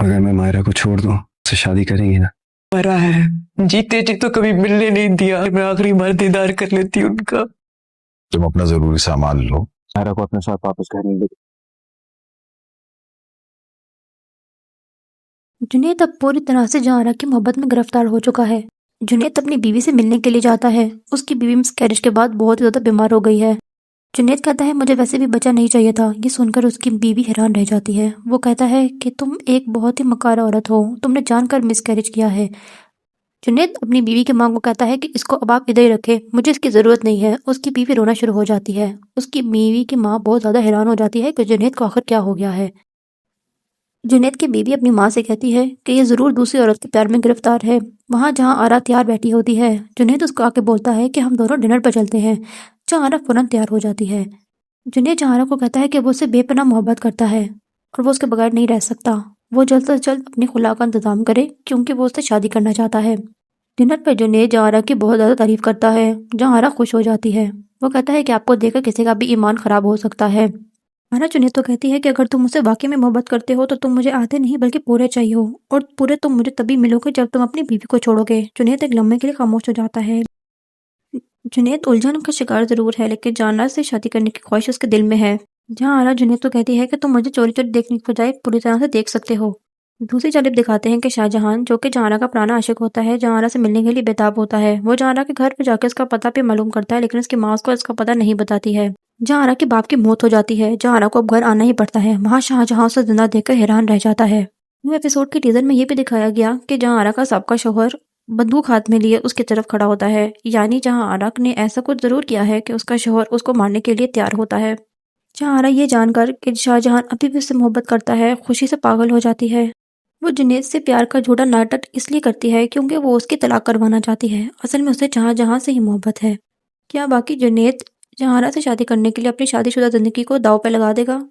अगर मैं मायरा को छोड़ दूं तो शादी करेंगे ना? मरा है, जीते जी तो कभी मिलने नहीं दिया। मैं आखिरी बार दीदार कर लेती उनका। तुम अपना जरूरी सामान लो। मायरा को अपने साथ वापस करेंगे। जुनैद अब पूरी तरह से जहारा की मोहब्बत में गिरफ्तार हो चुका है। जुनैद अपनी बीवी से मिलने के लिए जाता है। उसकी बीवी मिसकैरेज के बाद बहुत ही ज़्यादा बीमार हो गई है। जुनैद कहता है मुझे वैसे भी बच्चा नहीं चाहिए था। ये सुनकर उसकी बीवी हैरान रह जाती है। वो कहता है कि तुम एक बहुत ही मकार औरत हो, तुमने जानकर मिसकैरेज किया है। जुनैद अपनी बीवी की माँ को कहता है कि इसको अब आप इधर ही रखें, मुझे इसकी ज़रूरत नहीं है। उसकी बीवी रोना शुरू हो जाती है। उसकी बीवी की माँ बहुत ज़्यादा हैरान हो जाती है कि जुनैद को आखिर क्या हो गया है। जुनैद की बीवी अपनी माँ से कहती है कि ये ज़रूर दूसरी औरत के प्यार में गिरफ्तार है। वहाँ जहाँ आरा तैयार बैठी होती है, जुनैद उसको आके बोलता है कि हम दोनों डिनर पर चलते हैं। जहाँ आरा फ़ौरन तैयार हो जाती है। जुनैद जहारा को कहता है कि वो उससे बेपनाह मोहब्बत करता है और वो उसके बगैर नहीं रह सकता। वो जल्द से जल्द अपनी खुला का इंतज़ाम करे क्योंकि वो उससे शादी करना चाहता है। डिनर पर जुनैद जहारा की बहुत ज़्यादा तारीफ़ करता है। जहारा खुश हो जाती है। वो कहता है कि आपको देखकर किसी का भी ईमान ख़राब हो सकता है। माना जुनैद तो कहती है कि अगर तुम मुझसे वाकई में मोहब्बत करते हो तो तुम मुझे आधे नहीं बल्कि पूरे चाहिए हो, और पूरे तुम मुझे तभी मिलोगे जब तुम अपनी बीवी को छोड़ोगे। जुनैद एक लम्हे के लिए खामोश हो जाता है। जुनैद उलझन का शिकार जरूर है, लेकिन जहारा से शादी करने की ख्वाहिश उसके दिल में है। जहाँ आरा जुनैद तो कहती है कि तुम मुझे चोरी चोरी देखने की बजाय पूरी तरह से देख सकते हो। दूसरी जानिब दिखाते हैं कि शाहजहां, जो कि जहारा का पुराना आशिक होता है, जहारा से मिलने के लिए बेताब होता है। वो जहारा के घर पर जाकर उसका पता भी मालूम करता है, लेकिन उसकी माँ को इसका पता नहीं बताती है। जहारा के बाप की मौत हो जाती है। जहारा को अब घर आना ही पड़ता है। वहाँ शाहजहां उसे जिंदा देखकर हैरान रह जाता है। न्यू एपिसोड के टीजर में ये भी दिखाया गया कि जहारा का सबका शौहर बंदूक हाथ में लिए उसकी तरफ खड़ा होता है, यानी जहारा ने ऐसा कुछ जरूर किया है कि उसका शौहर उसको मारने के लिए तैयार होता है। जहारा ये जानकर कि शाहजहां अभी भी उससे मोहब्बत करता है, खुशी से पागल हो जाती है। वो जुनैद से प्यार का झूठा नाटक इसलिए करती है क्योंकि वो उसकी तलाक करवाना चाहती है। असल में उसे जहां से ही मोहब्बत है। क्या बाकी जुनैद जहारा से शादी करने के लिए अपनी शादीशुदा जिंदगी को दांव पे लगा देगा?